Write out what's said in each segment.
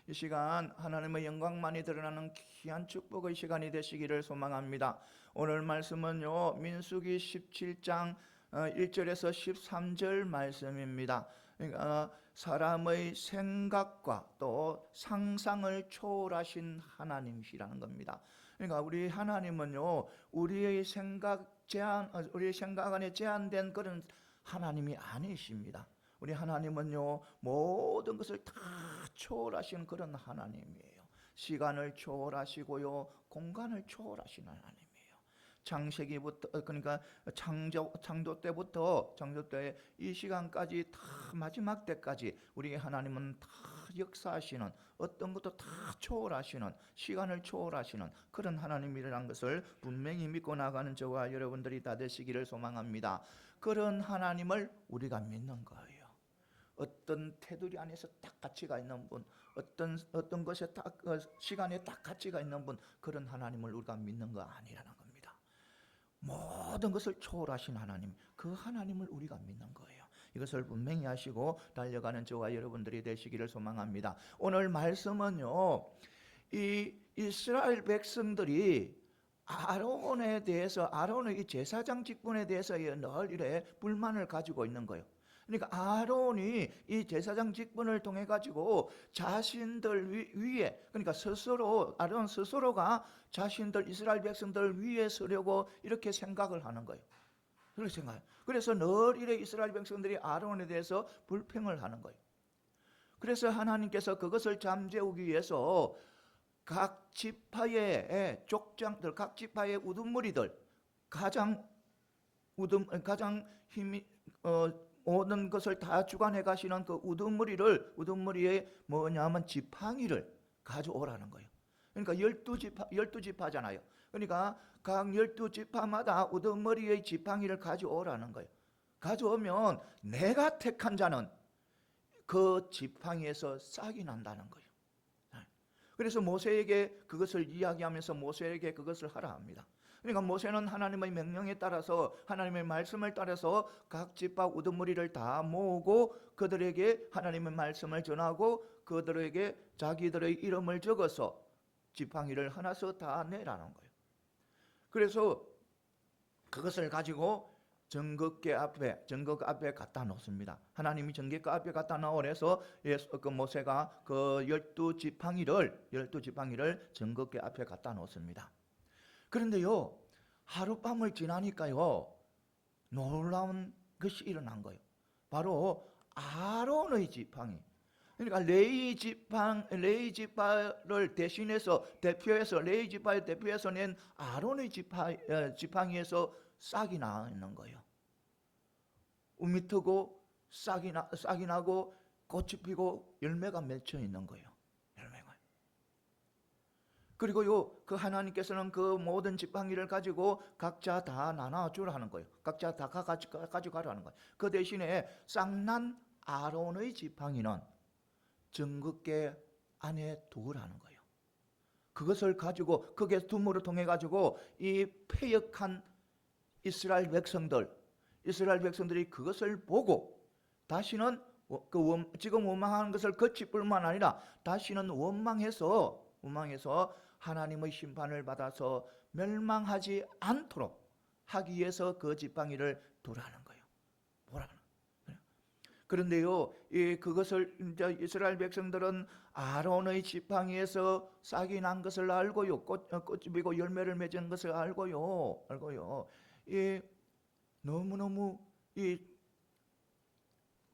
이 시간 하나님의 영광만이 드러나는 귀한 축복의 시간이 되시기를 소망합니다. 오늘 말씀은요, 민수기 17장 1절에서 13절 말씀입니다. 그러니까 사람의 생각과 또 상상을 초월하신 하나님이시라는 겁니다. 그러니까 우리 하나님은요, 우리의 생각 안에 제한된 그런 하나님이 아니십니다. 우리 하나님은요, 모든 것을 다 초월하신 그런 하나님이에요. 시간을 초월하시고요, 공간을 초월하신 하나님이에요. 창세기부터, 그러니까 창조 때부터 창조 때 이 시간까지 다 마지막 때까지 우리 하나님은 다 역사하시는, 어떤 것도 다 초월하시는, 시간을 초월하시는 그런 하나님이라는 것을 분명히 믿고 나가는 저와 여러분들이 다 되시기를 소망합니다. 그런 하나님을 우리가 믿는 거예요. 어떤 테두리 안에서 딱 가치가 있는 분, 어떤 것에 딱 시간에 딱 가치가 있는 분, 그런 하나님을 우리가 믿는 거 아니라는 겁니다. 모든 것을 초월하신 하나님, 그 하나님을 우리가 믿는 거예요. 이것을 분명히 하시고 달려가는 저와 여러분들이 되시기를 소망합니다. 오늘 말씀은요, 이 이스라엘 백성들이 아론에 대해서, 아론의 이 제사장 직분에 대해서 늘 이래 불만을 가지고 있는 거예요. 그러니까 아론이 이 제사장 직분을 통해 가지고 자신들 위에, 그러니까 스스로, 아론 스스로가 자신들 이스라엘 백성들 위에 서려고 이렇게 생각을 하는 거예요. 그렇게 생각해요. 그래서 늘 이래 이스라엘 백성들이 아론에 대해서 불평을 하는 거예요. 그래서 하나님께서 그것을 잠재우기 위해서 각 지파의 족장들, 각 지파의 우두머리들, 가장 힘이 모든 것을 다 주관해 가시는 그 우두머리에 뭐냐면 지팡이를 가져오라는 거예요. 그러니까 12지파잖아요. 그러니까 각 12지파마다 우두머리의 지팡이를 가져오라는 거예요. 가져오면 내가 택한 자는 그 지팡이에서 싹이 난다는 거예요. 그래서 모세에게 그것을 이야기하면서 모세에게 그것을 하라 합니다. 그러니까 모세는 하나님의 명령에 따라서, 하나님의 말씀을 따라서 각 지파 우두머리를 다 모으고 그들에게 하나님의 말씀을 전하고 그들에게 자기들의 이름을 적어서 지팡이를 하나씩 다 내라는 거예요. 그래서 그것을 가지고 정극계 앞에 갖다 놓습니다. 하나님이 정극계 앞에 갖다 놓으래서 그 모세가 그 12지팡이를 정극계 앞에 갖다 놓습니다. 그런데요, 하룻밤을 지나니까요, 놀라운 것이 일어난 거예요. 바로 아론의 지팡이, 그러니까 레위 지파를 대표해서 레위 지파를 대표해서 낸 아론의 지팡이에서 싹이 나 있는 거예요. 우미 트고 싹이 나고 꽃이 피고 열매가 맺혀 있는 거예요. 그리고요, 그 하나님께서는 그 모든 지팡이를 가지고 각자 다 나눠주라는 거예요. 각자 다 가져가라는 거예요. 그 대신에 쌍난 아론의 지팡이는 정극계 안에 두라는 거예요. 그것을 가지고, 그게 둠으로 통해 가지고 이 패역한 이스라엘 백성들이 그것을 보고 다시는 지금 원망하는 것을 그칠 뿐만 아니라 다시는 원망해서 하나님의 심판을 받아서 멸망하지 않도록 하기 위해서 그 지팡이를 두라는 거예요. 보라는 거예요. 그런데요, 그것을 이제 이스라엘 백성들은 아론의 지팡이에서 싹이 난 것을 알고요, 꽃이 피고 열매를 맺은 것을 알고요. 너무너무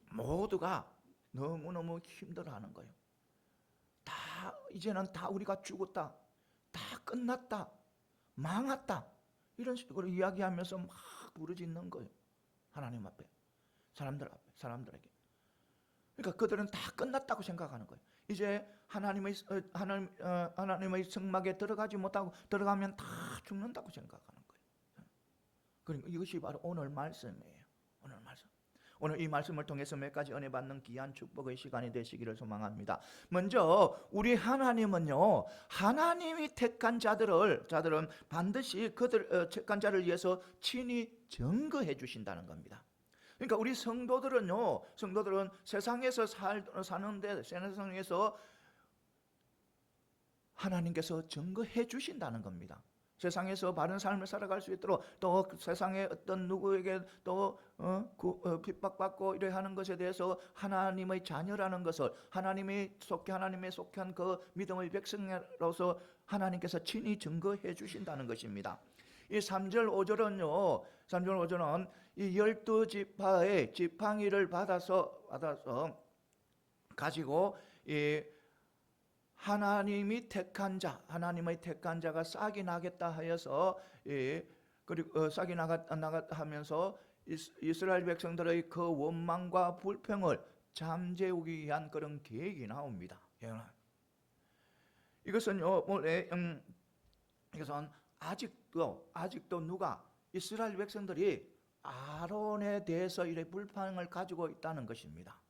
모두가 너무너무 힘들어하는 거예요. 이제는 다 우리가 죽었다, 다 끝났다, 망했다, 이런 식으로 이야기하면서 막 부르짖는 거예요. 하나님 앞에, 사람들에게. 그러니까 그들은 다 끝났다고 생각하는 거예요. 이제 하나님의 성막에 들어가지 못하고, 들어가면 다 죽는다고 생각하는 거예요. 그러니까 이것이 바로 오늘 말씀이에요. 오늘 이 말씀을 통해서 몇 가지 은혜 받는 귀한 축복의 시간이 되시기를 소망합니다. 먼저 우리 하나님은요, 하나님이 택한 자들은 반드시 택한 자를 위해서 친히 증거해 주신다는 겁니다. 그러니까 우리 성도들은 세상에서 사는데, 세상에서 하나님께서 증거해 주신다는 겁니다. 세상에서 바른 삶을 살아갈 수 있도록 또 세상에 어떤 누구에게 또 핍박받고 이래 하는 것에 대해서 하나님의 자녀라는 것을 하나님에 속한 그 믿음의 백성으로서 하나님께서 친히 증거해 주신다는 것입니다. 이 3절 5절은요. 3절 5절은 이 12지파의 지팡이를 받아서 가지고 이 하나님이 택한 자, 하나님의 택한 자가 싹이 나겠다 하여서 그리고 싹이 나가 하면서 이스라엘 백성들의 그 원망과 불평을 잠재우기 위한 그런 계획이 나옵니다. 이것은요, 이것은 아직도 누가 이스라엘 백성들이 아론에 대해서 이래 불평을 가지고 있다는 것입니다.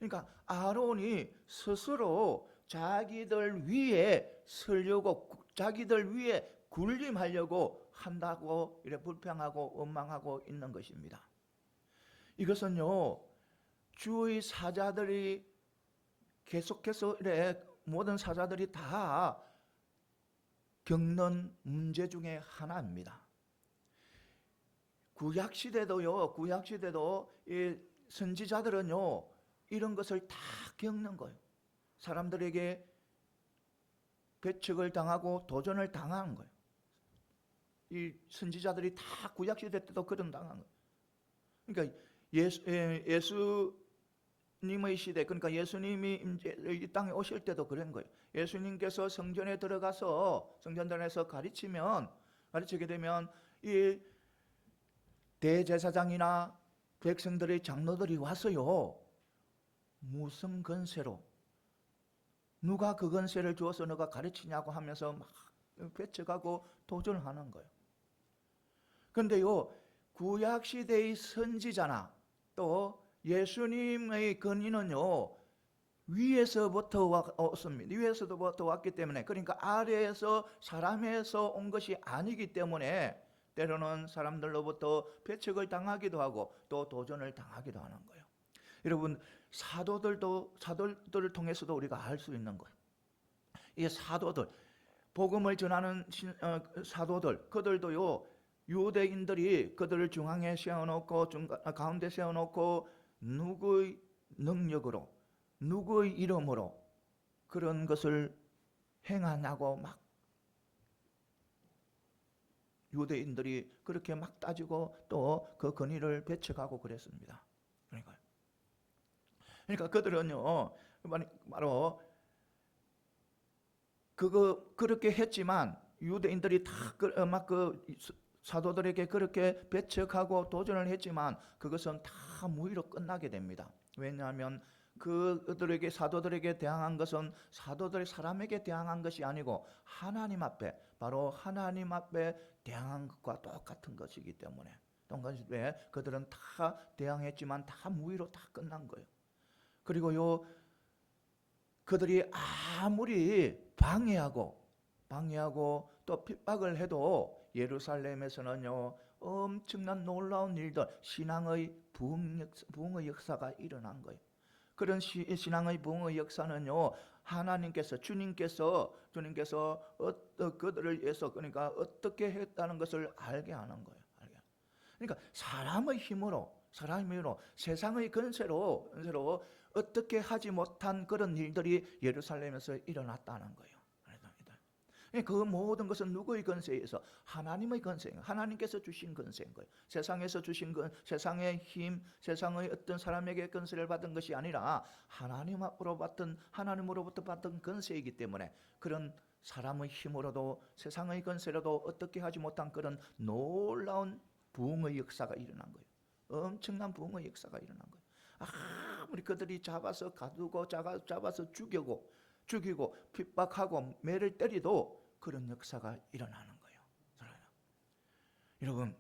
그러니까 아론이 스스로 자기들 위에 서려고 자기들 위에 군림하려고 한다고 이래 불평하고 원망하고 있는 것입니다. 이것은요, 주의 사자들이 계속해서 이래 모든 사자들이 다 겪는 문제 중에 하나입니다. 구약시대도 이 선지자들은요, 이런 것을 다 겪는 거예요. 사람들에게 배척을 당하고 도전을 당한 거예요. 이 선지자들이 다 구약시대 때도 그런 당한 거예요. 그러니까 예수님의 시대, 그러니까 예수님이 이제 이 땅에 오실 때도 그런 거예요. 예수님께서 성전에 들어가서 성전단에서 가르치게 되면 이 대제사장이나 백성들의 장로들이 와서요, 무슨 건세로 누가 그 건세를 주어서 너가 가르치냐고 하면서 막 배척하고 도전하는 거예요. 그런데요, 구약시대의 선지자나 또 예수님의 건의는요, 위에서부터 왔습니다. 위에서부터 왔기 때문에, 그러니까 아래에서 사람에서 온 것이 아니기 때문에 때로는 사람들로부터 배척을 당하기도 하고 또 도전을 당하기도 하는 거예요. 여러분, 사도들을 통해서도 우리가 알 수 있는 거예요. 이 사도들, 복음을 전하는 사도들, 그들도요, 유대인들이 그들을 중앙에 세워놓고 가운데 세워놓고 누구의 능력으로, 누구의 이름으로 그런 것을 행하냐고 막 유대인들이 그렇게 막 따지고 또 그 건의를 배척하고 그랬습니다. 그러니까 그들은요, 바로 그렇게 했지만 유대인들이 다 사도들에게 그렇게 배척하고 도전을 했지만 그것은 다 무의로 끝나게 됩니다. 왜냐하면 그들에게, 사도들에게 대항한 것은 사도들이 사람에게 대항한 것이 아니고 하나님 앞에, 바로 하나님 앞에 대항한 것과 똑같은 것이기 때문에, 동간시대에 그들은 다 대항했지만 다 무의로 다 끝난 거예요. 그리고요, 그들이 아무리 방해하고 또 핍박을 해도 예루살렘에서는요, 엄청난 놀라운 일들, 신앙의 부흥의 역사가 일어난 거예요. 그런 신앙의 부흥의 역사는요, 하나님께서, 주님께서 그들을 위해서, 그러니까 어떻게 했다는 것을 알게 하는 거예요. 그러니까 사람의 힘으로 세상의 건세로 어떻게 하지 못한 그런 일들이 예루살렘에서 일어났다는 거예요. 그 모든 것은 누구의 건세에서? 하나님의 건세예요. 하나님께서 주신 건세인 거예요. 세상에서 주신 세상의 힘, 세상의 어떤 사람에게 건세를 받은 것이 아니라 하나님으로부터 받은 건세이기 때문에, 그런 사람의 힘으로도 세상의 건세로도 어떻게 하지 못한 그런 놀라운 부흥의 역사가 일어난 거예요. 엄청난 부흥의 역사가 일어난 거예요. 아무리 그들이 잡아서 가두고 잡아서 죽이고 핍박하고 매를 때리도 그런 역사가 일어나는 거예요. 여러분,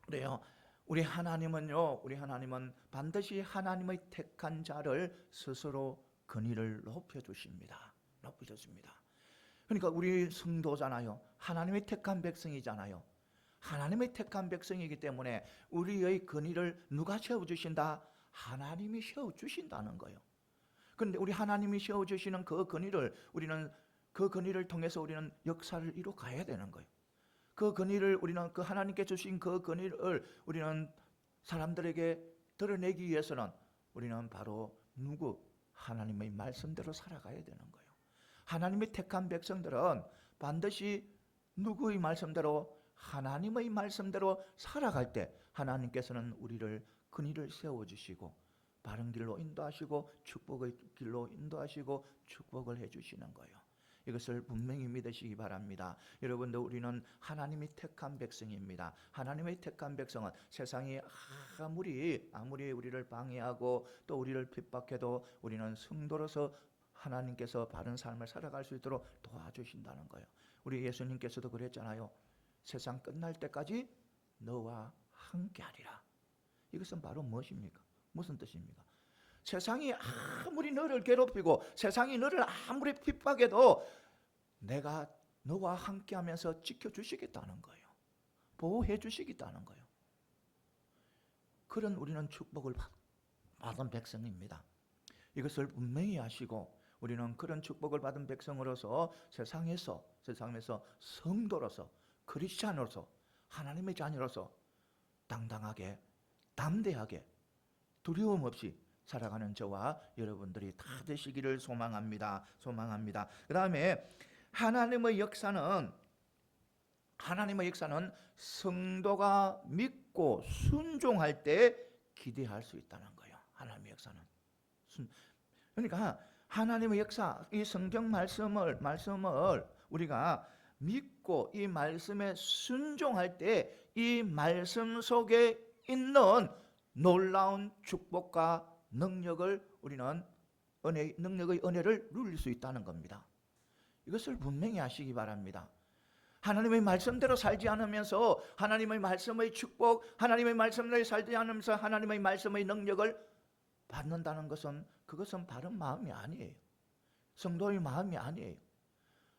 그래요. 우리 하나님은 반드시 하나님의 택한 자를 스스로 권위를 높여주십니다. 그러니까 우리 성도잖아요. 하나님의 택한 백성이잖아요. 하나님의 택한 백성이기 때문에 우리의 권위를 누가 세워주신다? 하나님이 세워주신다는 거예요. 그런데 우리 하나님이 세워주시는 그 권위를 우리는 그 건의를 통해서 우리는 역사를 이루어 가야 되는 거예요. 그 건의를 우리는 그 하나님께 주신 그 건의를 우리는 사람들에게 드러내기 위해서는 우리는 바로 하나님의 말씀대로 살아가야 되는 거예요. 하나님의 택한 백성들은 반드시 누구의 말씀대로, 하나님의 말씀대로 살아갈 때 하나님께서는 우리를 근의를 세워주시고 바른 길로 인도하시고 축복의 길로 인도하시고 축복을 해주시는 거예요. 이것을 분명히 믿으시기 바랍니다. 여러분들, 우리는 하나님이 택한 백성입니다. 하나님의 택한 백성은 세상이 아무리 우리를 방해하고 또 우리를 핍박해도 우리는 성도로서 하나님께서 바른 삶을 살아갈 수 있도록 도와주신다는 거예요. 우리 예수님께서도 그랬잖아요. 세상 끝날 때까지 너와 함께하리라. 이것은 바로 무엇입니까? 무슨 뜻입니까? 세상이 아무리 너를 괴롭히고 세상이 너를 아무리 핍박해도 내가 너와 함께하면서 지켜주시겠다는 거예요. 보호해 주시겠다는 거예요. 그런 우리는 축복을 받은 백성입니다. 이것을 분명히 아시고 우리는 그런 축복을 받은 백성으로서 세상에서 성도로서 크리스찬으로서 하나님의 자녀로서 당당하게 담대하게 두려움 없이 살아가는 저와 여러분들이 다 되시기를 소망합니다. 그 다음에 하나님의 역사는 성도가 믿고 순종할 때 기대할 수 있다는 거예요. 하나님의 역사는. 그러니까 하나님의 역사, 이 성경 말씀을 우리가 믿고 이 말씀에 순종할 때 이 말씀 속에 있는 놀라운 축복과 능력의 은혜를 누릴 수 있다는 겁니다. 이것을 분명히 아시기 바랍니다. 하나님의 말씀대로 살지 않으면서 하나님의 말씀의 축복, 하나님의 말씀대로 살지 않으면서 하나님의 말씀의 능력을 받는다는 것은 그것은 바른 마음이 아니에요. 성도의 마음이 아니에요.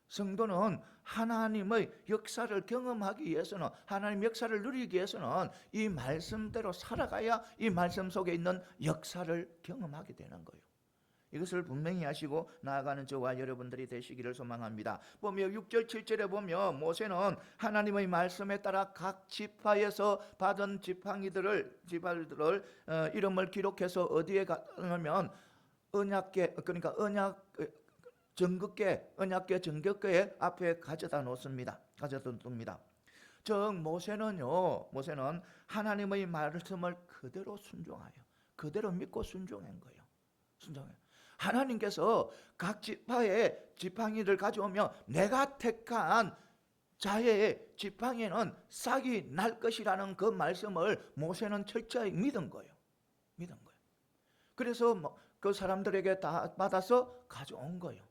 성도는 하나님의 역사를 경험하기 위해서는, 하나님의 역사를 누리기 위해서는 이 말씀대로 살아가야 이 말씀 속에 있는 역사를 경험하게 되는 거예요. 이것을 분명히 하시고 나아가는 저와 여러분들이 되시기를 소망합니다. 보면 6절 7절에 보면 모세는 하나님의 말씀에 따라 각 지파에서 받은 지팡이들을 이름을 기록해서 어디에 가냐면 언약궤 정격궤 앞에 가져다 놓습니다. 즉 모세는 하나님의 말씀을 그대로 순종하여 그대로 믿고 순종한 거예요. 하나님께서 각 지파의 지팡이를 가져오면 내가 택한 자의 지팡이는 싹이 날 것이라는 그 말씀을 모세는 철저히 믿은 거예요. 그래서 그 사람들에게 다 받아서 가져온 거예요.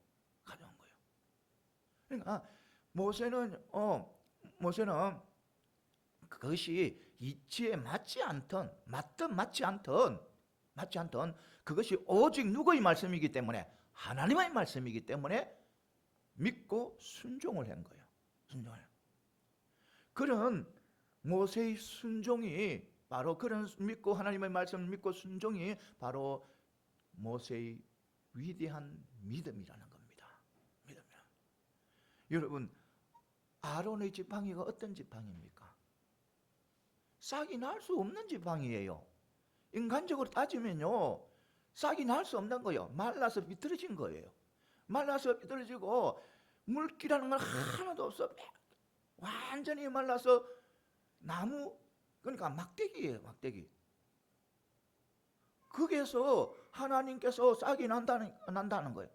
그러니까 모세는 그것이 이치에 맞지 않던 그것이 오직 누구의 말씀이기 때문에, 하나님의 말씀이기 때문에 믿고 순종을 한 거예요. 그런 모세의 순종이 바로 그런 믿고 하나님의 말씀을 믿고 순종이 바로 모세의 위대한 믿음이라는 겁니다. 여러분, 아론의 지팡이가 어떤 지팡이입니까? 싹이 날 수 없는 지팡이예요. 인간적으로 따지면요, 싹이 날 수 없는 거예요. 말라서 비틀어진 거예요. 말라서 비틀어지고 물기라는 건 하나도 없어. 완전히 말라서 나무, 그러니까 막대기예요. 거기에서 하나님께서 싹이 난다는 거예요.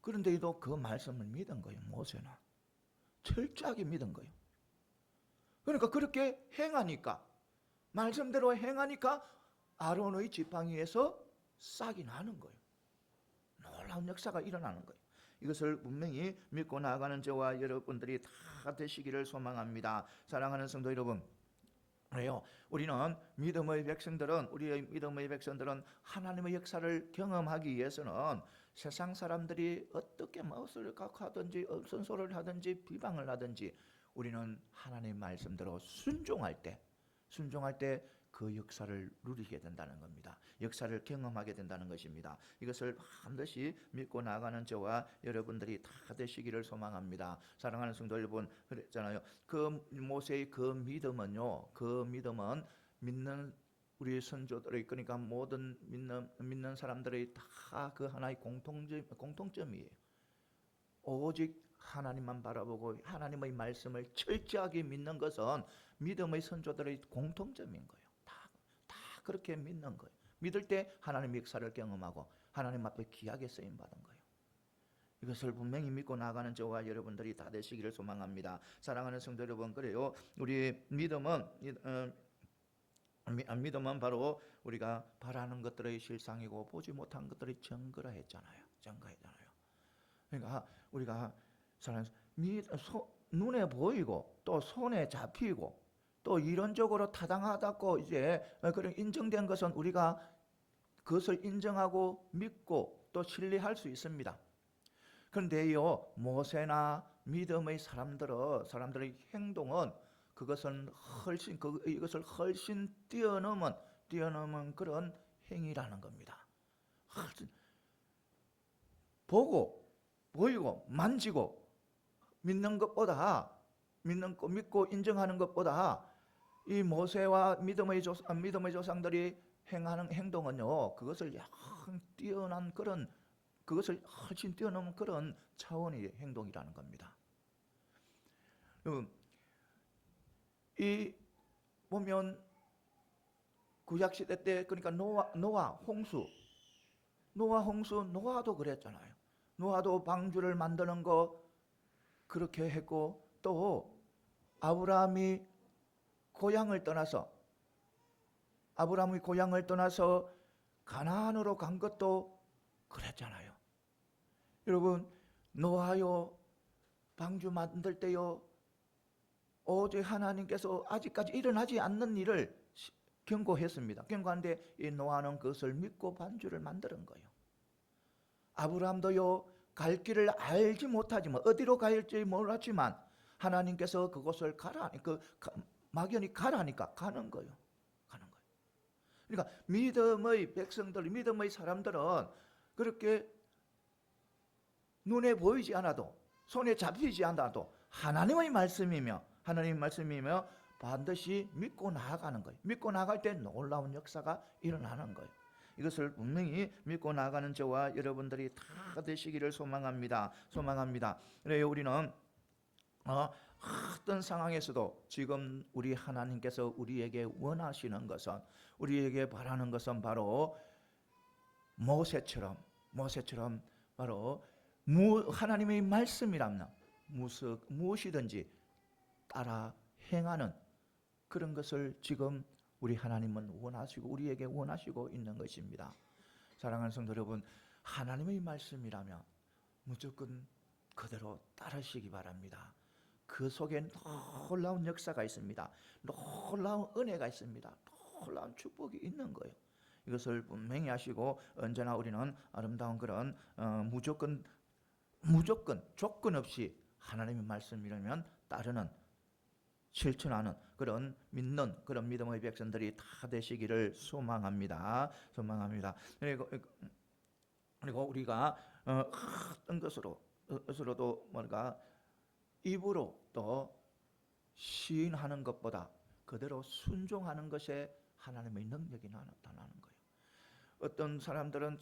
그런데도 그 말씀을 믿은 거예요. 모세는 철저하게 믿은 거예요. 그러니까 그렇게 행하니까, 말씀대로 행하니까 아론의 지팡이에서 싹이 나는 거예요. 놀라운 역사가 일어나는 거예요. 이것을 분명히 믿고 나아가는 저와 여러분들이 다 되시기를 소망합니다. 사랑하는 성도 여러분, 그래요. 우리의 믿음의 백성들은 하나님의 역사를 경험하기 위해서는 세상 사람들이 어떻게 무엇을 하든지 어떤 소리를 하든지 비방을 하든지 우리는 하나님의 말씀대로 순종할 때 그 역사를 누리게 된다는 겁니다. 역사를 경험하게 된다는 것입니다. 이것을 반드시 믿고 나가는 저와 여러분들이 다 되시기를 소망합니다. 사랑하는 성도 여러분, 그랬잖아요. 그 모세의 그 믿음은요, 그 믿음은 믿는 우리 선조들의, 그러니까 모든 믿는 사람들의 다 그 하나의 공통점이에요. 오직 하나님만 바라보고 하나님의 말씀을 철저하게 믿는 것은 믿음의 선조들의 공통점인 거예요. 다 그렇게 믿는 거예요. 믿을 때 하나님의 역사를 경험하고 하나님 앞에 귀하게 쓰임 받은 거예요. 이것을 분명히 믿고 나가는 저와 여러분들이 다 되시기를 소망합니다. 사랑하는 성도 여러분, 그래요. 우리 믿음은 바로 우리가 바라는 것들의 실상이고 보지 못한 것들의 증거라 했잖아요. 그러니까 우리가 눈에 보이고 또 손에 잡히고 또 이론적으로 타당하다고 이제 그런 인정된 것은 우리가 그것을 인정하고 믿고 또 신뢰할 수 있습니다. 그런데요, 모세나 믿음의 사람들의 행동은 이것을 훨씬 뛰어넘은 그런 행위라는 겁니다. 보이고 만지고 믿고 인정하는 것보다 이 모세와 믿음의 조상들이 행하는 행동은요, 그것을 훨씬 뛰어넘은 그런 차원의 행동이라는 겁니다. 이 보면 구약 시대 때, 그러니까 노아도 그랬잖아요. 노아도 방주를 만드는 거 그렇게 했고, 또 아브라함이 고향을 떠나서 가나안으로 간 것도 그랬잖아요. 여러분, 노아요 방주 만들 때요 오직 하나님께서 아직까지 일어나지 않는 일을 경고했습니다. 경고한데 이 노아는 그것을 믿고 방주를 만드는 거예요. 아브라함도요 갈 길을 알지 못하지만, 어디로 갈지 몰랐지만 하나님께서 그곳을 막연히 가라니까 가는 거예요. 그러니까 믿음의 백성들, 믿음의 사람들은 그렇게 눈에 보이지 않아도, 손에 잡히지 않아도 하나님의 말씀이며 반드시 믿고 나아가는 거예요. 믿고 나아갈 때 놀라운 역사가 일어나는 거예요. 이것을 분명히 믿고 나아가는 저와 여러분들이 다 되시기를 소망합니다. 그래요, 우리는 어떤 상황에서도 지금 우리 하나님께서 우리에게 원하시는 것은, 우리에게 바라는 것은 바로 모세처럼 바로 하나님의 말씀이라면 무엇이든지 따라 행하는 그런 것을 지금 우리 하나님은 우리에게 원하시고 있는 것입니다. 사랑하는 성도 여러분, 하나님의 말씀이라면 무조건 그대로 따르시기 바랍니다. 그 속에 놀라운 역사가 있습니다. 놀라운 은혜가 있습니다. 놀라운 축복이 있는 거예요. 이것을 분명히 하시고, 언제나 우리는 아름다운 그런 무조건 조건 없이 하나님의 말씀이라면 따르는, 실천하는 그런 믿는 그런 믿음의 백성들이 다 되시기를 소망합니다. 그리고 우리가 어떤 것으로도 뭔가 입으로 또 시인하는 것보다 그대로 순종하는 것에 하나님의 능력이 나타나는 거예요. 어떤 사람들은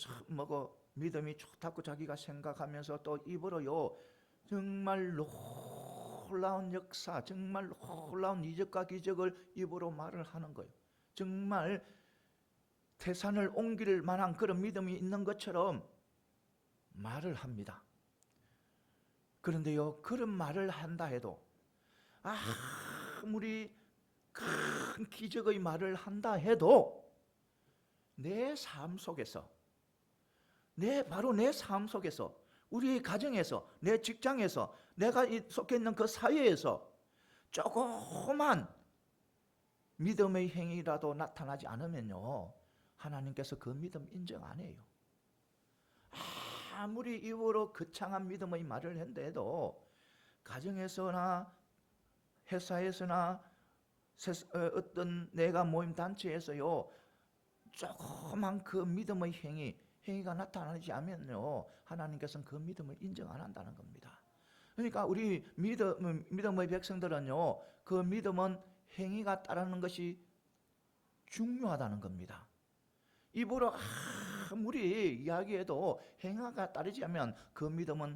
믿음이 좋다고 자기가 생각하면서 또 입으로요 정말 놀라운 역사, 정말 놀라운 이적과 기적을 입으로 말을 하는 거예요. 정말 태산을 옮길 만한 그런 믿음이 있는 것처럼 말을 합니다. 그런데요, 그런 말을 한다 해도, 아무리 큰 기적의 말을 한다 해도 내 삶 속에서, 바로 내 삶 속에서, 우리의 가정에서, 내 직장에서, 내가 속해 있는 그 사회에서 조그만 믿음의 행위라도 나타나지 않으면요, 하나님께서 그 믿음 인정 안 해요. 아무리 입으로 거창한 믿음의 말을 한다 해도 가정에서나 회사에서나 어떤 내가 모임 단체에서요 조그만 그 믿음의 행위가 나타나지 않으면요 하나님께서는 그 믿음을 인정 안 한다는 겁니다. 그러니까 우리 믿음의 백성들은요 그 믿음은 행위가 따르는 것이 중요하다는 겁니다. 입으로 아무리 이야기해도 행위가 따르지 않으면 그 믿음은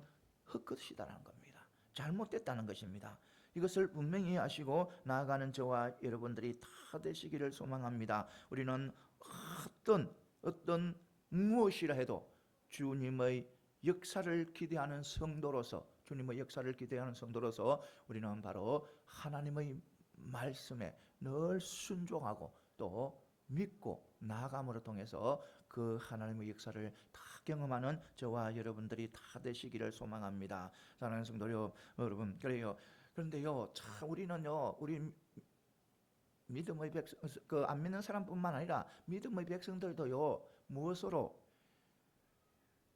헛것이다라는 겁니다. 잘못됐다는 것입니다. 이것을 분명히 아시고 나아가는 저와 여러분들이 다 되시기를 소망합니다. 우리는 어떤 무엇이라 해도 주님의 역사를 기대하는 성도로서 우리는 바로 하나님의 말씀에 늘 순종하고 또 믿고 나아감으로 통해서 그 하나님의 역사를 다 경험하는 저와 여러분들이 다 되시기를 소망합니다. 사랑하는 성도 여러분, 그런데요, 참 우리는요, 우리 믿음의 백성, 안 믿는 사람뿐만 아니라 믿음의 백성들도요, 무엇으로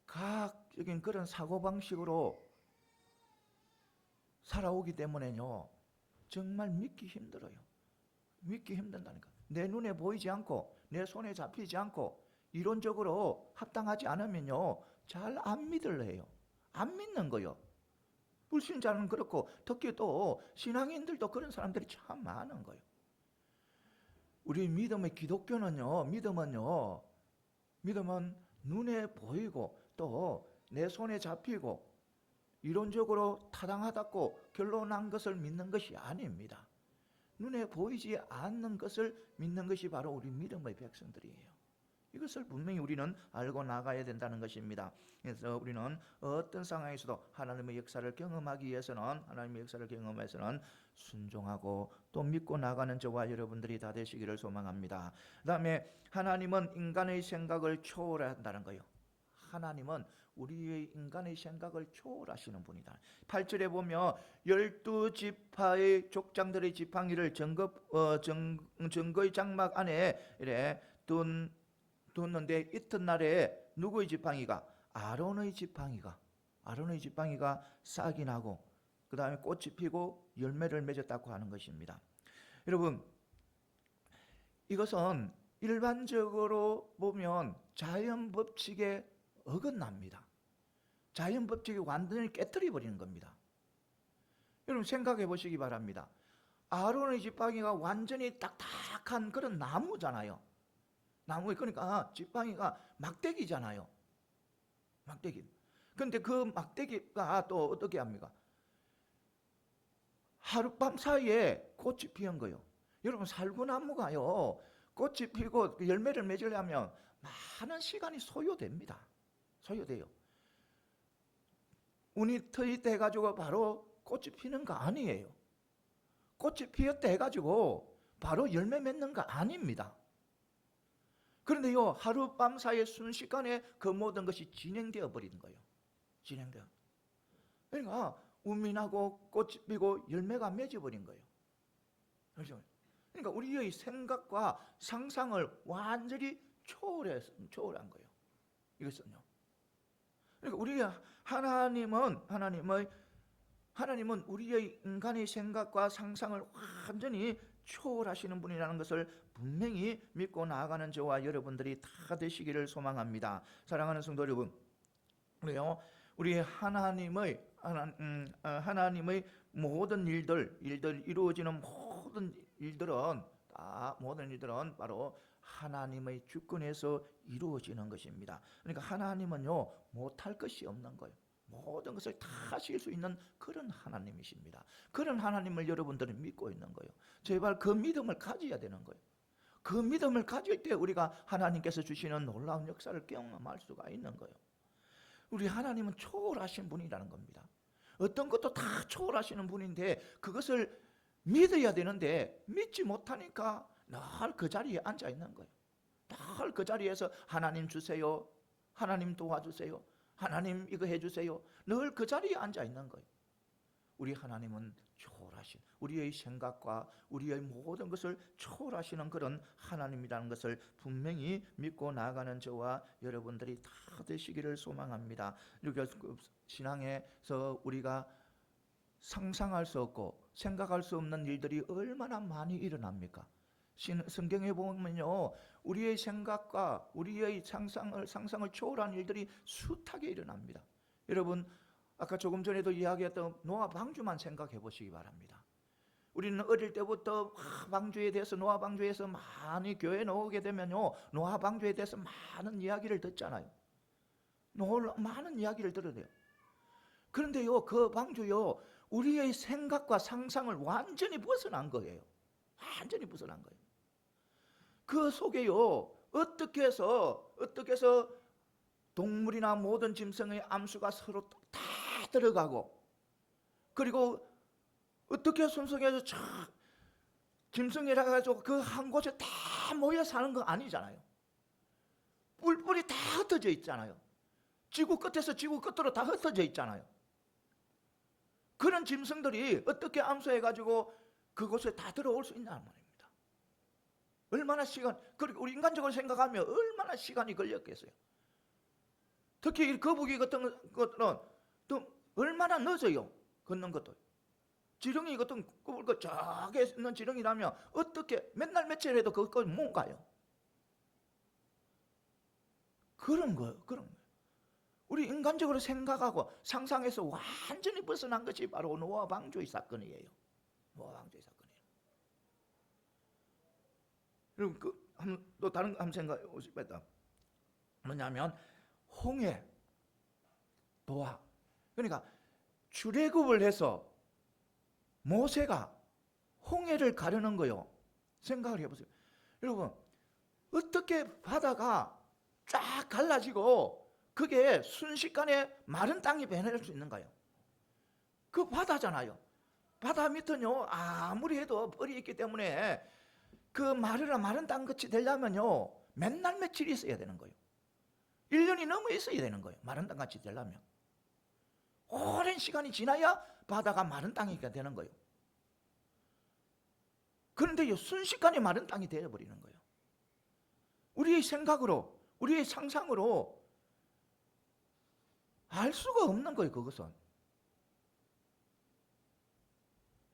과학적인 그런 사고방식으로 살아오기 때문에요, 정말 믿기 힘들어요. 믿기 힘든다니까. 내 눈에 보이지 않고 내 손에 잡히지 않고 이론적으로 합당하지 않으면요 잘 안 믿을래 해요. 안 믿는 거요. 불신자는 그렇고 특히 또 신앙인들도 그런 사람들이 참 많은 거예요. 우리 믿음의 기독교는요, 믿음은 눈에 보이고 또 내 손에 잡히고 이론적으로 타당하다고 결론난 것을 믿는 것이 아닙니다. 눈에 보이지 않는 것을 믿는 것이 바로 우리 믿음의 백성들이에요. 이것을 분명히 우리는 알고 나가야 된다는 것입니다. 그래서 우리는 어떤 상황에서도 하나님의 역사를 경험하기 위해서는 순종하고 또 믿고 나가는 저와 여러분들이 다 되시기를 소망합니다. 그 다음에 하나님은 인간의 생각을 초월한다는 거예요. 하나님은 우리의 인간의 생각을 초월하시는 분이다. 8절에 보면 12지파의 족장들의 지팡이를 증거의 장막 안에 이래 뒀는데 이튿날에 누구의 지팡이가? 아론의 지팡이가 싹이 나고 그 다음에 꽃이 피고 열매를 맺었다고 하는 것입니다. 여러분, 이것은 일반적으로 보면 자연 법칙에 어긋납니다. 자연 법칙이 완전히 깨뜨려 버리는 겁니다. 여러분 생각해 보시기 바랍니다. 아론의 지팡이가 완전히 딱딱한 그런 나무잖아요. 그러니까 지팡이가 막대기잖아요. 막대기. 근데 그 막대기가 또 어떻게 합니까? 하룻밤 사이에 꽃이 피는 거예요. 여러분 살구나무가요 꽃이 피고 열매를 맺으려면 많은 시간이 소요돼요. 운이 트이트 해가지고 바로 꽃이 피는 거 아니에요. 꽃이 피었다 해가지고 바로 열매 맺는 거 아닙니다. 그런데요 하룻밤 사이에 순식간에 그 모든 것이 진행되어 버리는 거예요. 그러니까 우민하고 꽃이 피고 열매가 맺어버린 거예요. 그렇죠? 그러니까 우리의 생각과 상상을 완전히 초월한 거예요. 이것은요. 그러니까 우리 하나님은 우리의 인간의 생각과 상상을 완전히 초월하시는 분이라는 것을 분명히 믿고 나아가는 저와 여러분들이 다 되시기를 소망합니다. 사랑하는 성도 여러분, 우리 하나님의 모든 일들 이루어지는 모든 일들은 바로 하나님의 주권에서 이루어지는 것입니다. 그러니까 하나님은요 못할 것이 없는 거예요. 모든 것을 다 하실 수 있는 그런 하나님이십니다. 그런 하나님을 여러분들은 믿고 있는 거예요. 제발 그 믿음을 가져야 되는 거예요. 그 믿음을 가질 때 우리가 하나님께서 주시는 놀라운 역사를 경험할 수가 있는 거예요. 우리 하나님은 초월하신 분이라는 겁니다. 어떤 것도 다 초월하시는 분인데 그것을 믿어야 되는데 믿지 못하니까 늘 그 자리에 앉아 있는 거예요. 늘 그 자리에서 하나님 주세요, 하나님 도와주세요, 하나님 이거 해주세요. 늘 그 자리에 앉아 있는 거예요. 우리 하나님은 초월하신, 우리의 생각과 우리의 모든 것을 초월하시는 그런 하나님이라는 것을 분명히 믿고 나아가는 저와 여러분들이 다 되시기를 소망합니다. 신앙에서 우리가 상상할 수 없고 생각할 수 없는 일들이 얼마나 많이 일어납니까? 성경에 보면요, 우리의 생각과 우리의 상상을 초월한 일들이 숱하게 일어납니다. 여러분, 아까 조금 전에도 이야기했던 노아 방주만 생각해 보시기 바랍니다. 우리는 어릴 때부터 방주에 대해서, 노아 방주에서 많이 교회에 나오게 되면요, 노아 방주에 대해서 많은 이야기를 듣잖아요. 많은 이야기를 들어야 돼요. 그런데요, 그 방주요, 우리의 생각과 상상을 완전히 벗어난 거예요. 완전히 벗어난 거예요. 그 속에요, 어떻게 해서 동물이나 모든 짐승의 암수가 서로 다 들어가고, 그리고 어떻게 숨속에서 짐승이라 가지고 그 한 곳에 다 모여 사는 거 아니잖아요. 뿔뿔이 다 흩어져 있잖아요. 지구 끝에서 지구 끝으로 다 흩어져 있잖아요. 그런 짐승들이 어떻게 암수해 가지고 그곳에 다 들어올 수 있냐는 말입니다. 얼마나 그리고 우리 인간적으로 생각하면 얼마나 시간이 걸렸겠어요. 특히 거북이 같은 것들은 또 얼마나 늦어요. 걷는 것도. 지렁이 같은 그 저게 있는 지렁이라면 어떻게 맨날 며칠 해도 그걸 못 가요. 그런 거예요. 우리 인간적으로 생각하고 상상해서 완전히 벗어난 것이 바로 노아 방주의 사건이에요. 노아 방주의 사건이에요. 그리고 또 다른 거 한번 생각해 보시겠다. 뭐냐면 홍해, 노아. 그러니까 출애굽을 해서 모세가 홍해를 가르는 거요. 생각을 해보세요. 여러분, 어떻게 바다가 쫙 갈라지고 그게 순식간에 마른 땅이 변할 수 있는가요? 그 바다잖아요. 바다 밑은요, 아무리 해도 뻘이 있기 때문에 그 마른 땅같이 되려면요, 맨날 며칠이 있어야 되는 거예요. 1년이 넘어 있어야 되는 거예요. 마른 땅같이 되려면. 오랜 시간이 지나야 바다가 마른 땅이 되는 거예요. 그런데 순식간에 마른 땅이 되어버리는 거예요. 우리의 생각으로, 우리의 상상으로 알 수가 없는 거예요. 그것은.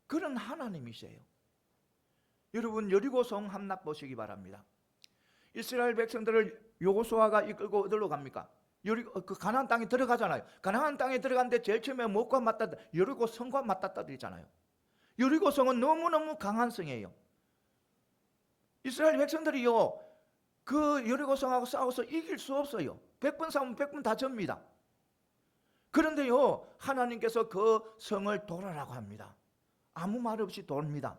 그런 하나님이세요. 여러분, 여리고성 함락 보시기 바랍니다. 이스라엘 백성들을 여호수아가 이끌고 어디로 갑니까? 그 가나안 땅에 들어가잖아요. 가나안 땅에 들어갔는데 제일 처음에 무엇과 맞닿다? 여리고성과 맞닿다 그랬잖아요. 여리고성은 너무너무 강한 성이에요. 이스라엘 백성들이요, 그 여리고성하고 싸워서 이길 수 없어요. 100번 싸우면 100번 다 접니다. 그런데요, 하나님께서 그 성을 돌아라고 합니다. 아무 말 없이 돌립니다.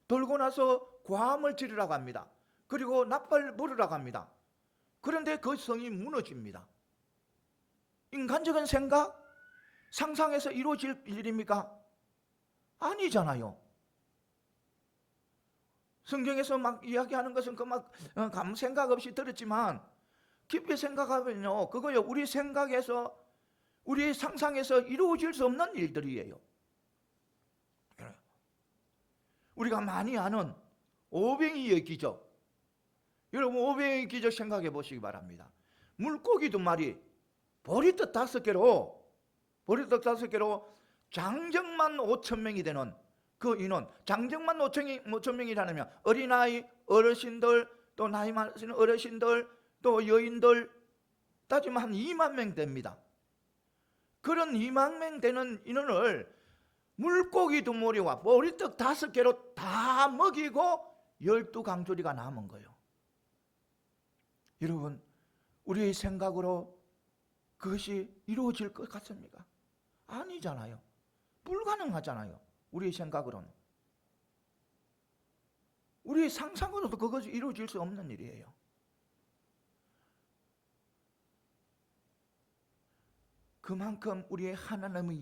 돌고 나서 고함을 지르라고 합니다. 그리고 낫발 부르라고 합니다. 그런데 그 성이 무너집니다. 인간적인 생각, 상상해서 이루어질 일입니까? 아니잖아요. 성경에서 막 이야기하는 것은 아무 생각 없이 들었지만 깊이 생각하면요, 그거요, 우리 생각에서, 우리 상상에서 이루어질 수 없는 일들이에요. 우리가 많이 아는 오병이의 기적. 여러분, 오병이의 기적 생각해 보시기 바랍니다. 물고기 2마리, 보리떡 5개로 장정만 5,000명이 되는 그 인원, 장정만 5,000명이라면 어린아이, 어르신들, 또 나이 많으신 어르신들, 또 여인들 따지면 한 2만 명 됩니다. 그런 2만 명 되는 인원을 물고기 2마리와 보리떡 5개로 다 먹이고 12강조리가 남은 거예요. 여러분, 우리의 생각으로 그것이 이루어질 것 같습니까? 아니잖아요. 불가능하잖아요. 우리의 생각으로는. 우리의 상상으로도 그것이 이루어질 수 없는 일이에요. 그만큼 우리의 하나님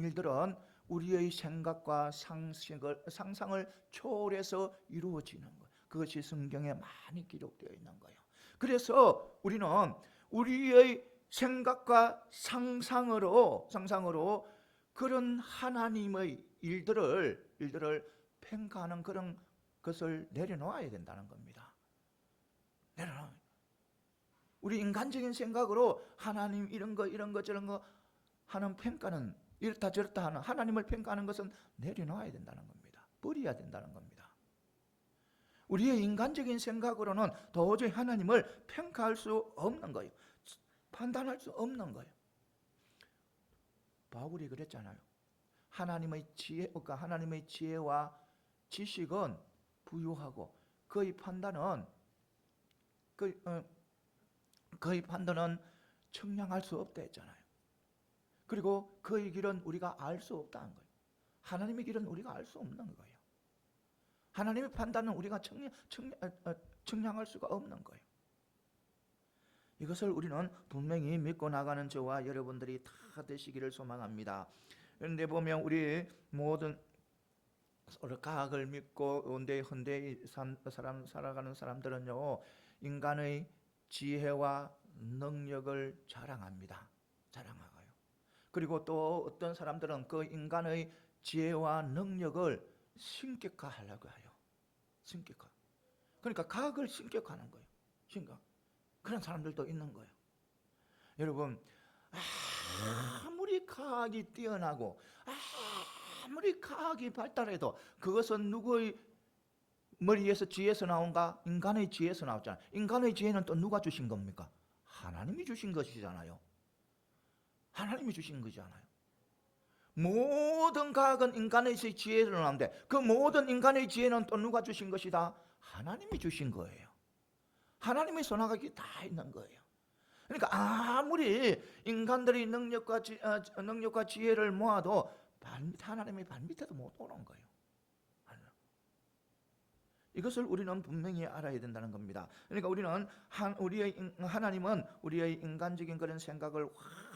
일들은 우리의 생각과 상상을 초월해서 이루어지는 거예요. 그것이 성경에 많이 기록되어 있는 거예요. 그래서 우리는 우리의 생각과 상상으로 그런 하나님의 일들을 평가하는 그런 것을 내려놓아야 된다는 겁니다. 우리 인간적인 생각으로 하나님 이런 거 저런 거 하는 평가는 이렇다 저렇다 하는 하나님을 평가하는 것은 내려놔야 된다는 겁니다. 버려야 된다는 겁니다. 우리의 인간적인 생각으로는 도저히 하나님을 평가할 수 없는 거예요. 판단할 수 없는 거예요. 바울이 그랬잖아요. 하나님의 지혜와 지식은 부유하고 그의 판단은 청량할 수 없다 했잖아요. 그리고 그의 길은 우리가 알 수 없다는 거예요. 하나님의 길은 우리가 알 수 없는 거예요. 하나님의 판단은 우리가 청량할 수가 없는 거예요. 이것을 우리는 분명히 믿고 나가는 저와 여러분들이 다 되시기를 소망합니다. 그런데 보면 우리 모든 과학을 믿고 현대의 살아가는 사람들은요, 인간의 지혜와 능력을 자랑합니다. 자랑하고요. 그리고 또 어떤 사람들은 그 인간의 지혜와 능력을 신격화하려고 해요. 신격화. 그러니까 과학을 신격화하는 거예요. 신격. 그런 사람들도 있는 거예요. 여러분, 아무리 과학이 뛰어나고 아무리 과학이 발달해도 그것은 누구의 머리에서 지혜에서 나온가? 인간의 지혜에서 나왔잖아요. 인간의 지혜는 또 누가 주신 겁니까? 하나님이 주신 것이잖아요. 하나님이 주신 거잖아요. 모든 과학은 인간의 지혜로 나오는데 그 모든 인간의 지혜는 또 누가 주신 것이다? 하나님이 주신 거예요. 하나님의 손아귀 다 있는 거예요. 그러니까 아무리 인간들이 능력과 지혜를 모아도 하나님의 발밑에도 못 오는 거예요. 이것을 우리는 분명히 알아야 된다는 겁니다. 그러니까 하나님은 우리의 인간적인 그런 생각을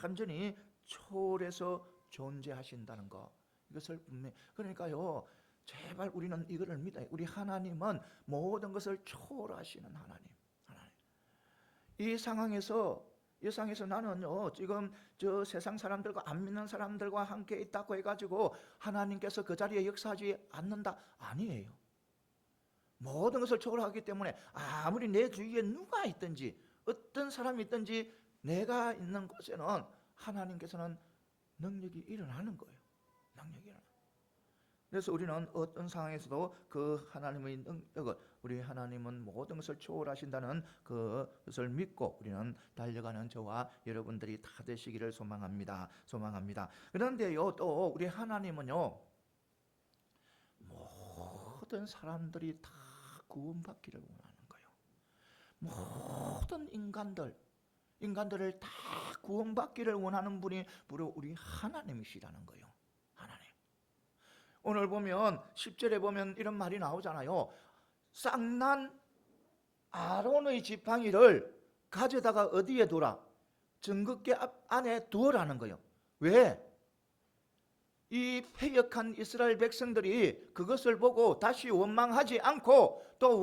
완전히 초월해서 존재하신다는 거. 이것을 분명히. 그러니까요, 제발 우리는 이거를 믿어요. 우리 하나님은 모든 것을 초월하시는 하나님. 이 상황에서 나는요, 지금 저 세상 사람들과 안 믿는 사람들과 함께 있다고 해가지고 하나님께서 그 자리에 역사하지 않는다? 아니에요. 모든 것을 초월하기 때문에 아무리 내 주위에 누가 있든지 어떤 사람이 있든지 내가 있는 곳에는 하나님께서는 능력이 일어나는 거예요. 능력이 일어나. 그래서 우리는 어떤 상황에서도 그 하나님의 능력을, 우리 하나님은 모든 것을 초월하신다는 그것을 믿고 우리는 달려가는 저와 여러분들이 다 되시기를 소망합니다. 그런데요, 또 우리 하나님은요, 모든 사람들이 다 구원받기를 원하는 거예요. 모든 인간들을 다 구원받기를 원하는 분이 바로 우리 하나님이시라는 거예요. 하나님. 오늘 보면 10절에 보면 이런 말이 나오잖아요. 쌍난 아론의 지팡이를 가져다가 어디에 두라? 증거궤 안에 두어라는 거예요. 왜? 이 패역한 이스라엘 백성들이 그것을 보고 다시 원망하지 않고 또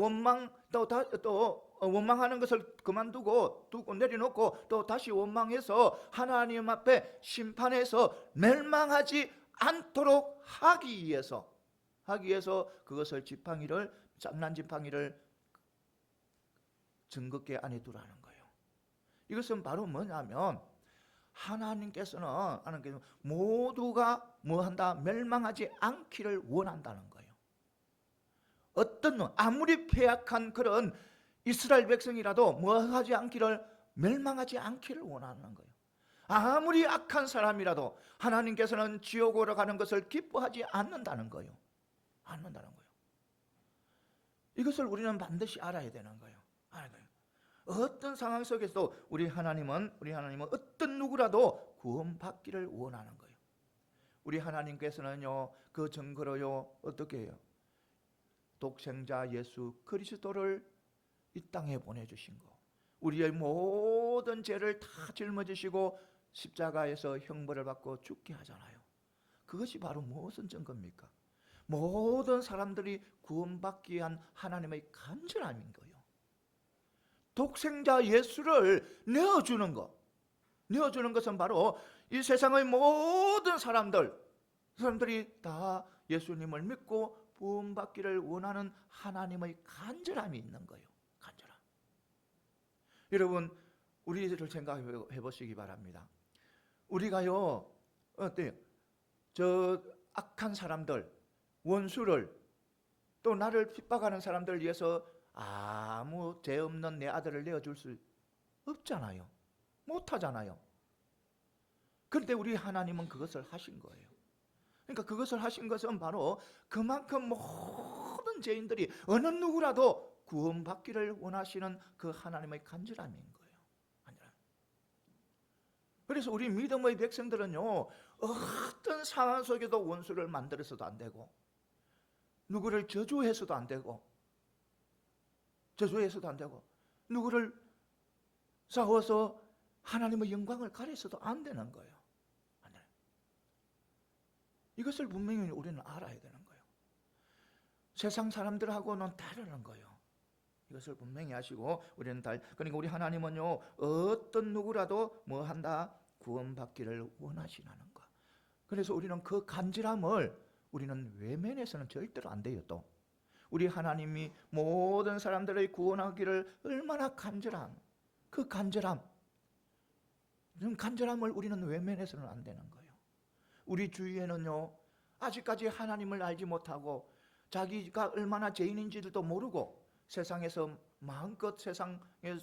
원망하는 것을 그만두고 내려놓고 또 다시 원망해서 하나님 앞에 심판해서 멸망하지 않도록 하기 위해서 그것을 쌍난 지팡이를 증거궤 안에 두라는 거예요. 이것은 바로 뭐냐면 하나님께서는 모두가 멸망하지 않기를 원한다는 거예요. 아무리 패악한 그런 이스라엘 백성이라도 멸망하지 않기를 원하는 거예요. 아무리 악한 사람이라도 하나님께서는 지옥으로 가는 것을 기뻐하지 않는다는 거예요. 이것을 우리는 반드시 알아야 되는 거예요. 어떤 상황 속에서도 우리 하나님은 어떤 누구라도 구원받기를 원하는 거예요. 우리 하나님께서는요, 그 증거로요, 어떻게 해요? 독생자 예수 그리스도를 이 땅에 보내주신 거, 우리의 모든 죄를 다 짊어지시고 십자가에서 형벌을 받고 죽게 하잖아요. 그것이 바로 무슨 증거입니까? 모든 사람들이 구원받기 위한 하나님의 간절함인 거예요. 독생자 예수를 내어주는 것은 바로 이 세상의 모든 사람들이 다 예수님을 믿고 구원받기를 원하는 하나님의 간절함이 있는 거예요. 간절함. 여러분, 우리들을 생각해 보시기 바랍니다. 우리가요, 어때요? 저 악한 사람들, 원수를, 또 나를 핍박하는 사람들을 위해서 아무 죄 없는 내 아들을 내어줄 수 없잖아요. 못하잖아요. 그런데 우리 하나님은 그것을 하신 거예요. 그러니까 그것을 하신 것은 바로 그만큼 모든 죄인들이 어느 누구라도 구원받기를 원하시는 그 하나님의 간절함인 거예요. 그래서 우리 믿음의 백성들은요, 어떤 상황 속에도 원수를 만들어서도 안 되고, 누구를 저주해서도 안 되고, 누구를 싸워서 하나님의 영광을 가려서도 안 되는 거예요. 이것을 분명히 우리는 알아야 되는 거예요. 세상 사람들하고는 다르는 거예요. 이것을 분명히 아시고 우리는 그러니까 우리 하나님은요, 어떤 누구라도 뭐 한다? 구원받기를 원하시라는 거. 그래서 우리는 그 간절함을 우리는 외면해서는 절대로 안 돼요. 또 우리 하나님이 모든 사람들의 구원하기를 얼마나 간절한 그 간절함을 우리는 외면해서는 안 되는 거예요. 우리 주위에는요, 아직까지 하나님을 알지 못하고 자기가 얼마나 죄인인지도 모르고 세상에서 마음껏 세상에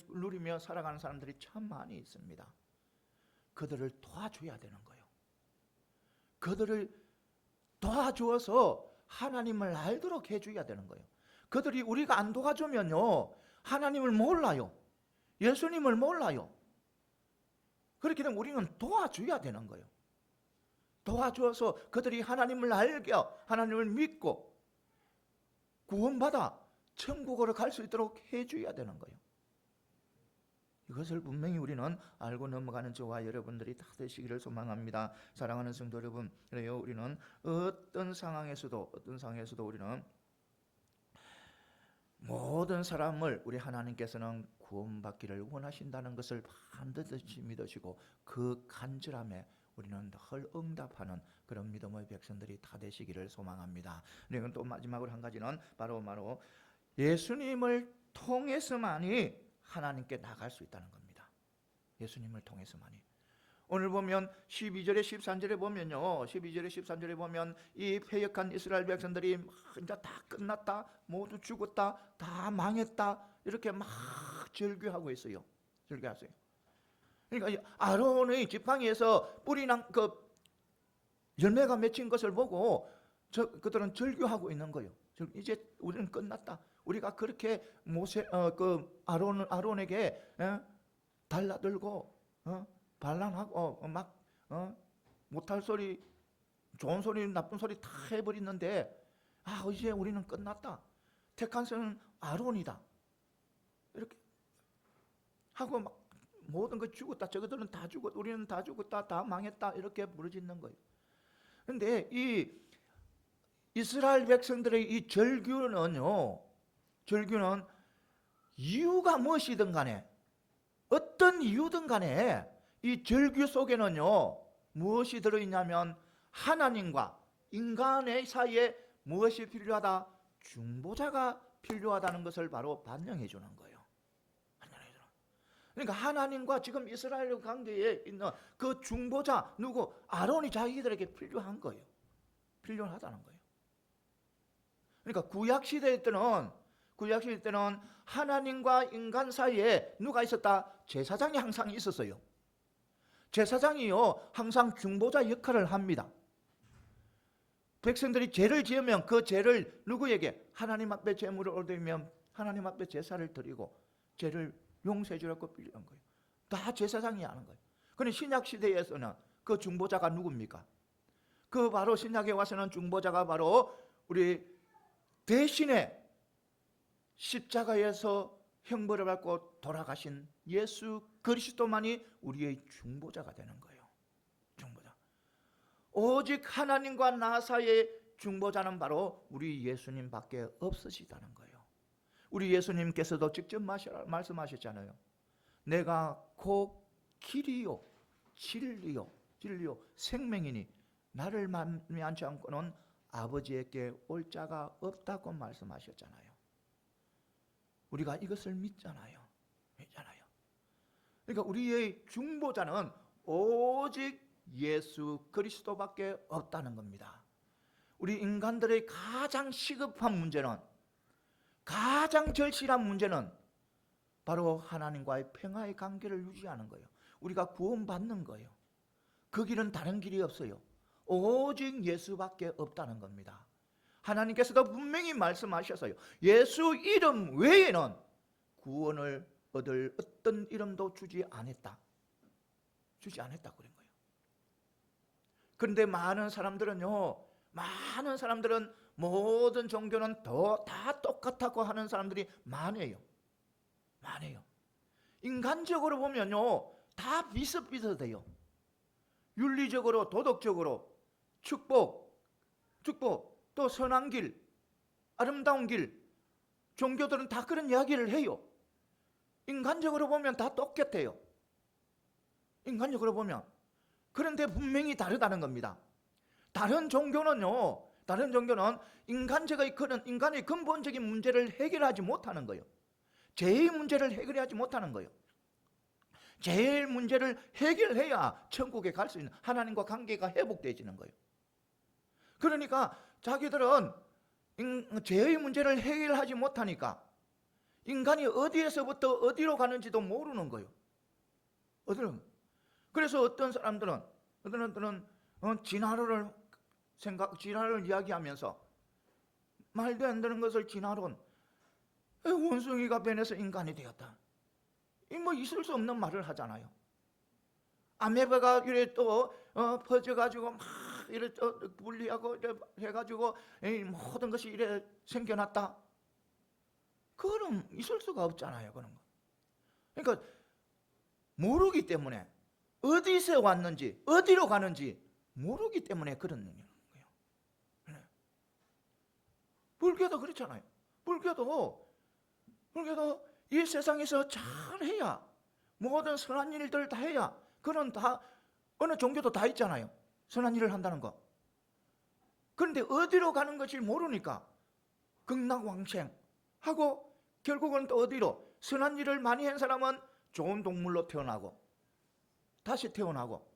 누리며 살아가는 사람들이 참 많이 있습니다. 그들을 도와줘야 되는 거예요. 그들을 도와주어서 하나님을 알도록 해줘야 되는 거예요. 그들이 우리가 안 도와주면요, 하나님을 몰라요. 예수님을 몰라요. 그렇게 되면 우리는 도와줘야 되는 거예요. 도와주어서 그들이 하나님을 알게, 하나님을 믿고 구원받아 천국으로 갈 수 있도록 해줘야 되는 거예요. 이것을 분명히 우리는 알고 넘어가는 저와 여러분들이 다 되시기를 소망합니다. 사랑하는 성도 여러분, 그래요, 우리는 어떤 상황에서도 우리는 모든 사람을 우리 하나님께서는 구원받기를 원하신다는 것을 반드시 믿으시고 그 간절함에 우리는 늘 응답하는 그런 믿음의 백성들이 다 되시기를 소망합니다. 그리고 또 마지막으로 한 가지는 바로 예수님을 통해서만이 하나님께 나갈 수 있다는 겁니다. 예수님을 통해서만이. 오늘 보면 12절에 13절에 보면요, 12절에 13절에 보면 이 패역한 이스라엘 백성들이 이제 다 끝났다, 모두 죽었다, 다 망했다, 이렇게 막 절규하고 있어요. 절규하세요. 그러니까 아론의 지팡이에서 뿌리 난 그 열매가 맺힌 것을 보고 그들은 절규하고 있는 거예요. 이제 우리는 끝났다. 우리가 그렇게 아론에게 달라들고 반란하고 못할 소리, 좋은 소리, 나쁜 소리 다 해버리는데 이제 우리는 끝났다. 택한 선은 아론이다. 이렇게 하고 막 모든 거 죽었다. 저것들은 다 죽었다. 우리는 다 죽었다. 다 망했다. 이렇게 부르짖는 거예요. 그런데 이 이스라엘 백성들의 이 절규는 이유가 무엇이든 간에, 어떤 이유든 간에 이 절규 속에는요, 무엇이 들어있냐면 하나님과 인간의 사이에 무엇이 필요하다? 중보자가 필요하다는 것을 바로 반영해 주는 거예요. 그러니까 하나님과 지금 이스라엘 관계에 있는 그 중보자 누구? 아론이 자기들에게 필요한 거예요. 필요하다는 거예요. 그러니까 구약 시대 때는 하나님과 인간 사이에 누가 있었다? 제사장이 항상 있었어요. 제사장이요, 항상 중보자 역할을 합니다. 백성들이 죄를 지으면 그 죄를 누구에게? 하나님 앞에 제물을 올리면 하나님 앞에 제사를 드리고 죄를 용서해 주라고 빌리는 거예요. 다 제사장이 하는 거예요. 그런데 신약 시대에서는 그 중보자가 누굽니까? 그 바로 신약에 와서는 중보자가 바로 우리 대신에 십자가에서 형벌을 받고 돌아가신 예수 그리스도만이 우리의 중보자가 되는 거예요. 중보자. 오직 하나님과 나 사이의 중보자는 바로 우리 예수님밖에 없으시다는 거예요. 우리 예수님께서도 직접 말씀하셨잖아요. 내가 곧 길이요 진리요 생명이니 나를 만미하지 않고는 아버지에게 올 자가 없다고 말씀하셨잖아요. 우리가 이것을 믿잖아요. 그러니까 우리의 중보자는 오직 예수 그리스도밖에 없다는 겁니다. 우리 인간들의 가장 시급한 문제는, 가장 절실한 문제는 바로 하나님과의 평화의 관계를 유지하는 거예요. 우리가 구원받는 거예요. 그 길은 다른 길이 없어요. 오직 예수밖에 없다는 겁니다. 하나님께서도 분명히 말씀하셨어요. 예수 이름 외에는 구원을 얻을 어떤 이름도 주지 않았다. 주지 않았다고 그런 거예요. 그런데 많은 사람들은 모든 종교는 다 똑같다고 하는 사람들이 많아요. 인간적으로 보면요, 다 비슷비슷해요. 윤리적으로, 도덕적으로, 축복, 또 선한 길, 아름다운 길, 종교들은 다 그런 이야기를 해요. 인간적으로 보면 다 똑같아요. 인간적으로 보면. 그런데 분명히 다르다는 겁니다. 다른 종교는 인간의 근본적인 문제를 해결하지 못하는 거예요. 제일 문제를 해결하지 못하는 거예요. 제일 문제를 해결해야 천국에 갈 수 있는, 하나님과 관계가 회복되어지는 거예요. 그러니까 자기들은 제일 문제를 해결하지 못하니까 인간이 어디에서부터 어디로 가는지도 모르는 거예요. 그래서 어떤 사람들은 진화론을 이야기하면서 말도 안 되는 것을 진화론, 원숭이가 변해서 인간이 되었다, 있을 수 없는 말을 하잖아요. 아메바가 이래 또 퍼져가지고 막 이래 분리하고 이래 해가지고 모든 것이 이래 생겨났다. 그거는 있을 수가 없잖아요. 그런 거. 그러니까 모르기 때문에, 어디서 왔는지 어디로 가는지 모르기 때문에 그런 거예요. 불교도 그렇잖아요. 불교도 이 세상에서 잘해야, 모든 선한 일들 다 해야, 그런 다 어느 종교도 다 있잖아요. 선한 일을 한다는 거. 그런데 어디로 가는 것을 모르니까 극락왕생하고 결국은 또 어디로, 선한 일을 많이 한 사람은 좋은 동물로 태어나고 다시 태어나고,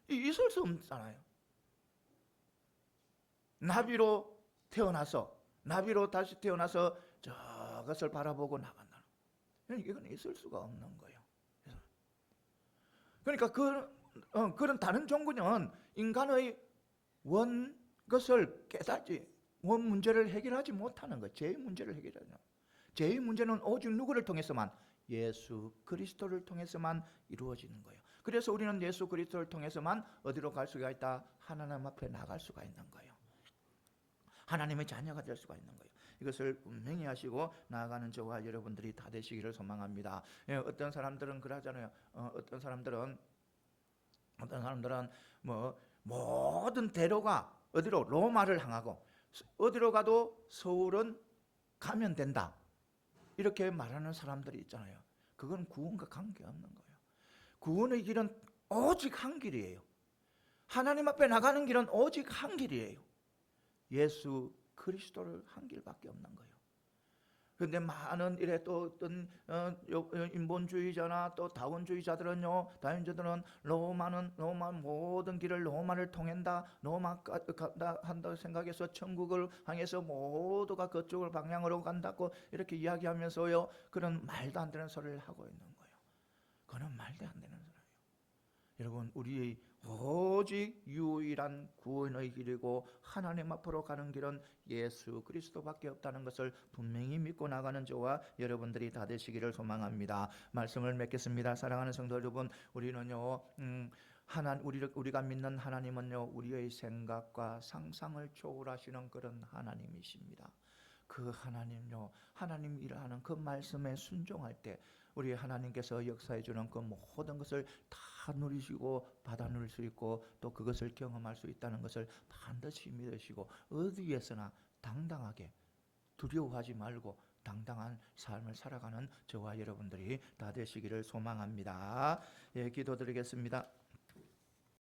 있을 수 없잖아요. 나비로 다시 태어나서 저것을 바라보고 나간다. 이건 있을 수가 없는 거예요. 그러니까 그런 다른 종교는 인간의 것을 깨닫지, 원 문제를 해결하지 못하는 거예요. 제일 문제를 해결하지. 제일 문제는 오직 누구를 통해서만, 예수 그리스도를 통해서만 이루어지는 거예요. 그래서 우리는 예수 그리스도를 통해서만 어디로 갈 수가 있다? 하나님 앞에 나갈 수가 있는 거예요. 하나님의 자녀가 될 수가 있는 거예요. 이것을 분명히 하시고 나아가는 저와 여러분들이 다 되시기를 소망합니다. 어떤 사람들은 그러잖아요. 어떤 사람들은 모든 대로가 어디로, 로마를 향하고 어디로 가도 서울은 가면 된다, 이렇게 말하는 사람들이 있잖아요. 그건 구원과 관계없는 거예요. 구원의 길은 오직 한 길이에요. 하나님 앞에 나가는 길은 오직 한 길이에요. 예수 그리스도를 한 길밖에 없는 거예요. 그런데 많은 또 어떤 인본주의자나 또 다원주의자들은 로마 모든 길을 로마를 통한다, 로마 간다 한다 생각해서 천국을 향해서 모두가 그쪽을 방향으로 간다고 이렇게 이야기하면서요, 그런 말도 안 되는 소리를 하고 있는 거예요. 그건 말도 안 되는 소리예요. 여러분, 우리의 오직 유일한 구원의 길이고 하나님 앞으로 가는 길은 예수 그리스도밖에 없다는 것을 분명히 믿고 나가는 저와 여러분들이 다 되시기를 소망합니다. 말씀을 맺겠습니다. 사랑하는 성도 여러분, 우리는요, 우리가 믿는 하나님은요, 우리의 생각과 상상을 초월하시는 그런 하나님이십니다. 그 하나님요, 하나님 일하는 그 말씀에 순종할 때 우리 하나님께서 역사해 주는 그 모든 것을 다 누리시고 받아 누릴 수 있고 또 그것을 경험할 수 있다는 것을 반드시 믿으시고 어디에서나 당당하게, 두려워하지 말고 당당한 삶을 살아가는 저와 여러분들이 다 되시기를 소망합니다. 기도드리겠습니다.